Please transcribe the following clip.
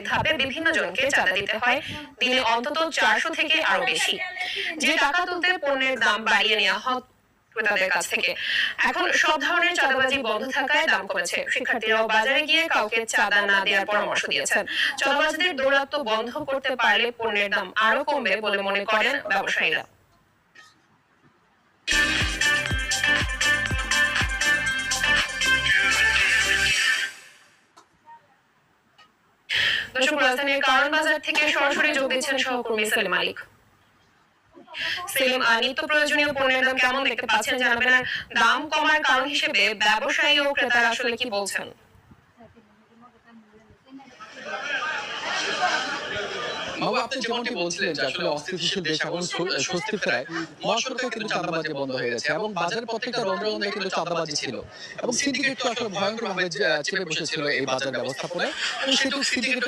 ধাপে বিভিন্ন জনকে চাঁদা দিতে হয়, দিনে অন্তত 400 থেকে আরো বেশি। যে টাকা তুলতে পণ্যের দাম বাড়িয়ে নেওয়া হয় ক্রেতাদের কাছ থেকে। এখন সব ধরনের চাঁদাবাজি বন্ধ থাকায় দাম কমেছে। শিক্ষার্থীরাও বাজারে গিয়ে কাউকে চাঁদা না দেওয়ার পরামর্শ দিয়েছেন। চাঁদাবাজদের দৌরাত্ম্য বন্ধ করতে পারলে পণ্যের দাম আরো কমবে বলে মনে করেন ব্যবসায়ীরা। দর্শক, রাজধানীর কারণ বাজার থেকে সরাসরি যোগ দিচ্ছেন সহকর্মী সেলিম মালিক। সেলিম, নিত্য প্রয়োজনীয় পণ্যের দাম কেমন দেখতে পাচ্ছেন জানাবেন, আর দাম কমার কারণ হিসেবে ব্যবসায়ী ও ক্রেতারা আসলে কি বলছেন? আপনি যেমনটি বলছিলেন যে আসলে অস্থিতিশীল দেশ এখন স্বস্তি ফেরায় মহাসড়কে কিন্তু চাঁদাবাজি বন্ধ হয়ে গেছে এবং বাজারের প্রত্যেকটা রন্ধ্রে কিন্তু চাঁদাবাজি ছিল এবং সিন্ডিকেট তো আসলে ভয়ঙ্কর ভাবে চেপে বসেছিল এই বাজার ব্যবস্থাপনায় এবং সেটু সিন্ডিকেট